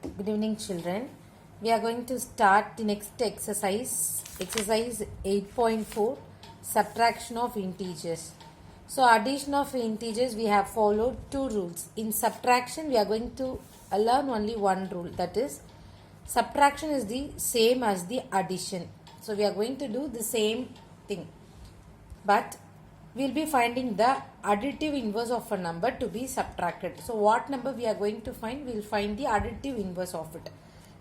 Good evening, children. We are going to start the next exercise, exercise 8.4, subtraction of integers. So, addition of integers, we have followed two rules. In subtraction, we are going to learn only one rule, that is, subtraction is the same as the addition. So, we are going to do the same thing, but we will be finding the additive inverse of a number to be subtracted. So what number we are going to find? We will find the additive inverse of it.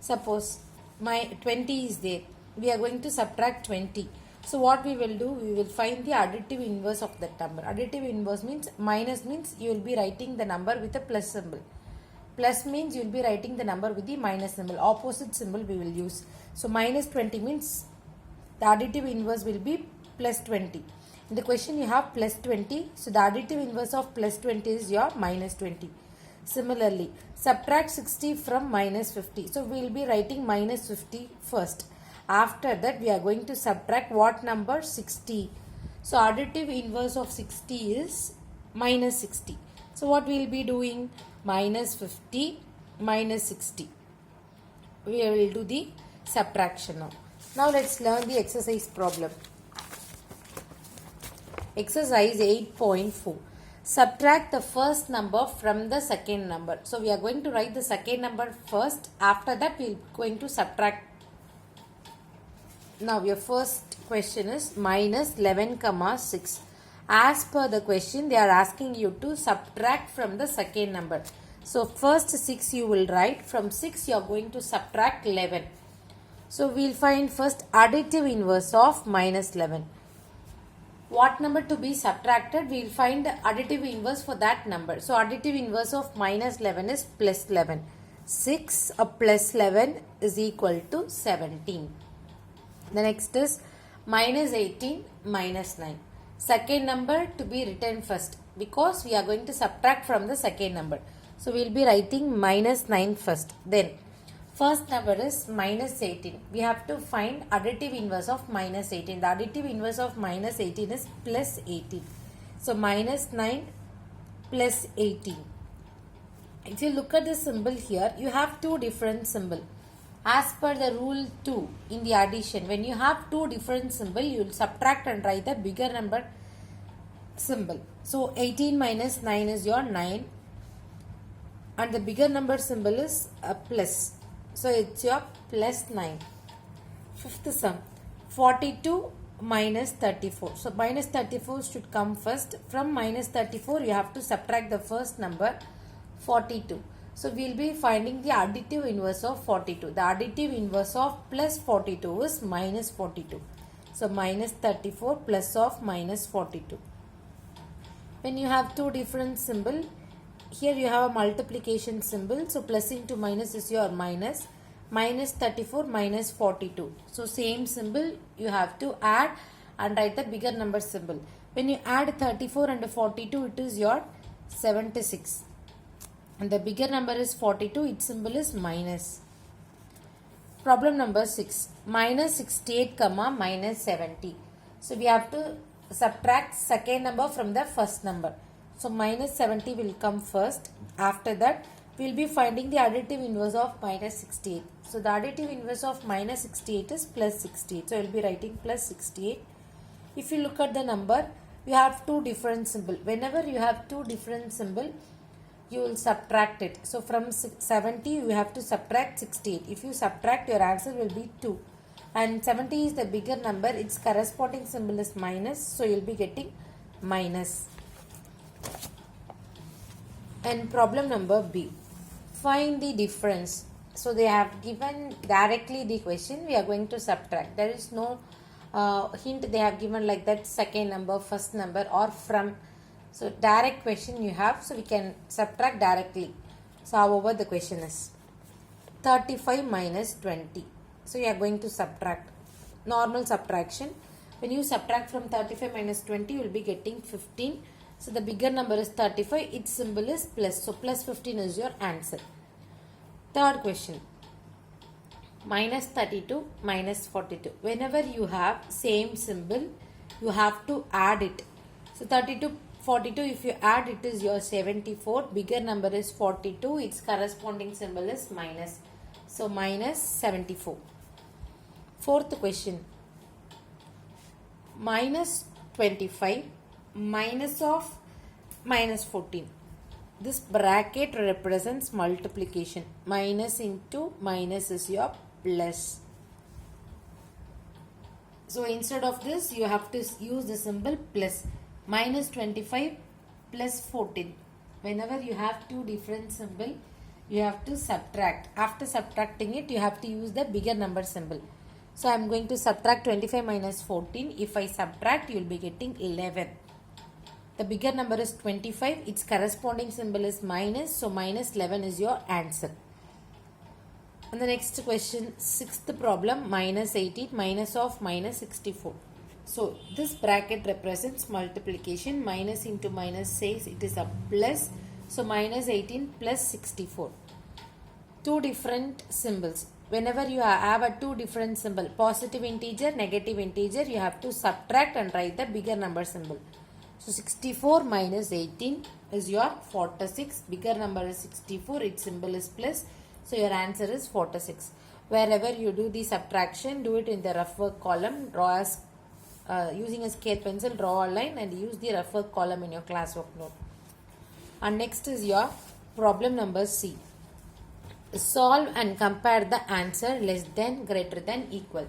Suppose my 20 is there. We are going to subtract 20. So what we will do? We will find the additive inverse of that number. Additive inverse means minus means you will be writing the number with a plus symbol. Plus means you will be writing the number with the minus symbol. Opposite symbol we will use. So minus 20 means the additive inverse will be plus 20. In the question you have plus 20. So the additive inverse of plus 20 is your minus 20. Similarly, subtract 60 from minus 50. So we will be writing minus 50 first. After that we are going to subtract what number? 60. So additive inverse of 60 is minus 60. So what we will be doing? Minus 50 minus 60. We will do the subtraction now. Now let's learn the exercise problem. Exercise 8.4. Subtract the first number from the second number. So we are going to write the second number first. After that we are going to subtract. Now your first question is minus 11, 6. As per the question, they are asking you to subtract from the second number. So first 6 you will write. From 6 you are going to subtract 11. So we will find first additive inverse of minus 11. What number to be subtracted? We will find the additive inverse for that number. So additive inverse of minus 11 is plus 11. 6 plus 11 is equal to 17. The next is minus 18 minus 9. Second number to be written first because we are going to subtract from the second number. So we will be writing minus 9 first. Then first number is minus 18. We have to find additive inverse of minus 18. The additive inverse of minus 18 is plus 18. So minus 9 plus 18. If you look at the symbol here, you have two different symbols. As per the rule 2 in the addition, when you have two different symbols, you will subtract and write the bigger number symbol. So 18 minus 9 is your 9. And the bigger number symbol is a plus. So it's your plus 9. Fifth sum, 42 minus 34. So minus 34 should come first. From minus 34 you have to subtract the first number 42. So we will be finding the additive inverse of 42. The additive inverse of plus 42 is minus 42. So minus 34 plus of minus 42. When you have two different symbols, here you have a multiplication symbol. So plus into minus is your minus. Minus 34 minus 42. So same symbol you have to add and write the bigger number symbol. When you add 34 and 42, it is your 76. And the bigger number is 42. Its symbol is minus. Problem number 6. Minus 68 comma minus 70. So we have to subtract second number from the first number. So minus 70 will come first. After that we will be finding the additive inverse of minus 68. So the additive inverse of minus 68 is plus 68. So I will be writing plus 68. If you look at the number, you have two different symbols. Whenever you have two different symbols, you will subtract it. So from 70 you have to subtract 68. If you subtract, your answer will be 2. And 70 is the bigger number. Its corresponding symbol is minus. So you will be getting minus. And problem number B. Find the difference. So they have given directly the question. We are going to subtract. There is no hint they have given like that second number, first number or from. So direct question you have. So we can subtract directly. So however the question is 35 minus 20. So you are going to subtract. Normal subtraction. When you subtract from 35 minus 20, you will be getting 15. So the bigger number is 35. Its symbol is plus. So plus 15 is your answer. Third question. Minus 32 minus 42. Whenever you have same symbol, you have to add it. So 32 42 if you add it is your 74. Bigger number is 42. Its corresponding symbol is minus. So minus 74. Fourth question. Minus 25 minus of minus 14. This bracket represents multiplication. Minus into minus is your plus. So instead of this you have to use the symbol plus. Minus 25 plus 14. Whenever you have two different symbols, you have to subtract. After subtracting it, you have to use the bigger number symbol. So I am going to subtract 25 minus 14. If I subtract, you will be getting 11. The bigger number is 25. Its corresponding symbol is minus. So minus 11 is your answer. And the next question, sixth problem, minus 18 minus of minus 64. So this bracket represents multiplication. Minus into minus says it is a plus. So minus 18 plus 64. Two different symbols. Whenever you have a two different symbol, positive integer, negative integer, you have to subtract and write the bigger number symbol. So 64 minus 18 is your 46. Bigger number is 64. Its symbol is plus. So your answer is 46. Wherever you do the subtraction, do it in the rough work column. Draw as using a scale pencil, draw a line and use the rough work column in your classwork note. And next is your problem number C. Solve and compare the answer less than, greater than, equal.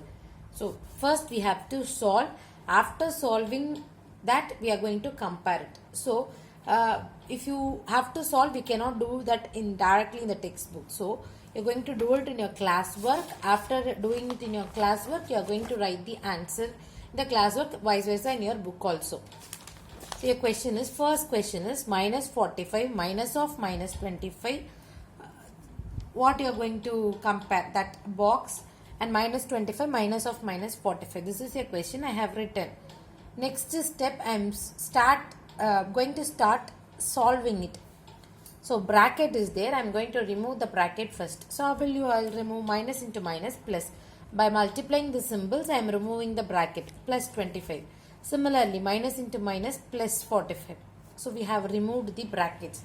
So first we have to solve. After solving that we are going to compare it. So if you have to solve, we cannot do that directly in the textbook. So you're going to do it in your classwork. After doing it in your classwork, you are going to write the answer in the classwork, vice versa in your book also. So your question is, first question is minus 45 minus of minus 25. What you are going to compare, that box, and minus 25 minus of minus 45. This is your question I have written. Next step I am going to start solving it. So bracket is there. I am going to remove the bracket first. So how will you? I will remove minus into minus plus. By multiplying the symbols I am removing the bracket. Plus 25. Similarly minus into minus plus 45. So we have removed the brackets.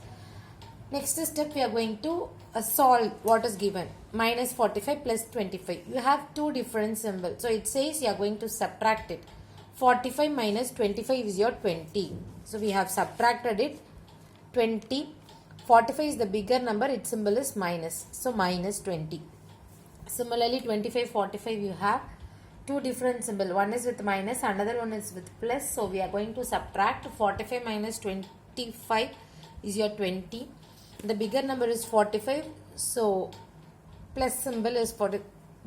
Next step we are going to solve what is given. Minus 45 plus 25. You have two different symbols. So it says you are going to subtract it. 45 minus 25 is your 20. So we have subtracted it. 20. 45 is the bigger number. Its symbol is minus. So minus 20. Similarly 25, 45 you have two different symbols. One is with minus, another one is with plus. So we are going to subtract. 45 minus 25 is your 20. The bigger number is 45. So plus symbol is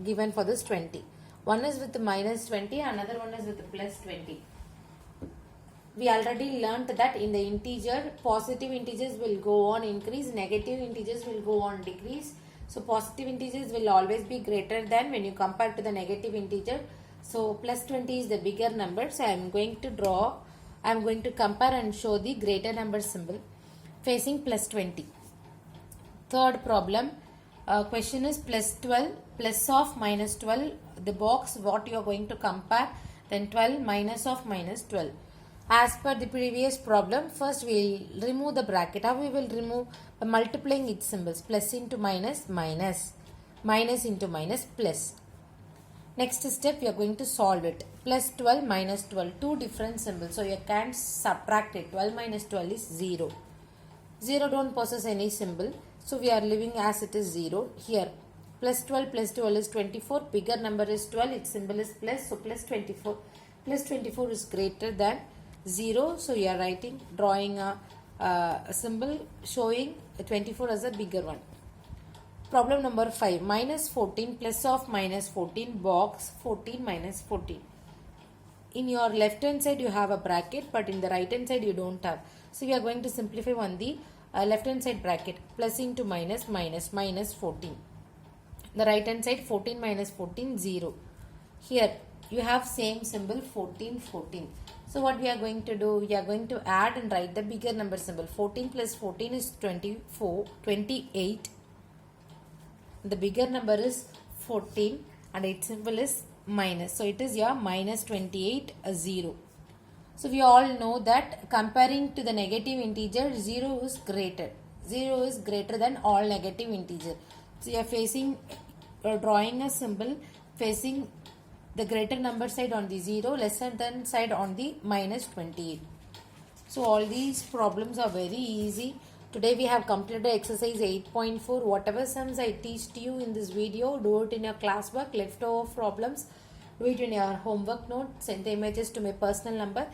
given for this 20. One is with minus 20, another one is with plus 20. We already learnt that in the integer, positive integers will go on increase, negative integers will go on decrease. So positive integers will always be greater than when you compare to the negative integer. So plus 20 is the bigger number. So I am going to compare and show the greater number symbol facing plus 20. Third problem, question is plus 12, plus of minus 12, the box what you are going to compare, then 12 minus of minus 12. As per the previous problem, first we will remove the bracket. How we will remove? By multiplying its symbols. Plus into minus, minus. Minus into minus, plus. Next step, you are going to solve it. Plus 12 minus 12. Two different symbols. So you can subtract it. 12 minus 12 is 0. 0 don't possess any symbol. So we are leaving as it is 0. Here, plus 12 is 24. Bigger number is 12. Its symbol is plus. So plus 24. Plus 24 is greater than 0. So you are drawing a symbol showing 24 as a bigger one. Problem number 5. Minus 14 plus of minus 14 box 14 minus 14. In your left hand side you have a bracket, but in the right hand side you don't have. So we are going to simplify on the left hand side bracket. Plus into minus, minus, minus 14. The right hand side 14 minus 14 0. Here you have same symbol 14 14. So what we are going to do, we are going to add and write the bigger number symbol. 14 plus 14 is 28. The bigger number is 14 and its symbol is minus. So it is your minus 28 0. So we all know that comparing to the negative integer, 0 is greater. 0 is greater than all negative integer. So you are facing, drawing a symbol facing the greater number side on the 0, lesser than side on the minus 28. So all these problems are very easy. Today we have completed exercise 8.4. Whatever sums I teach you in this video, do it in your classwork. Leftover problems, do it in your homework note. Send the images to my personal number.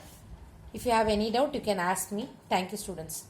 If you have any doubt, you can ask me. Thank you, students.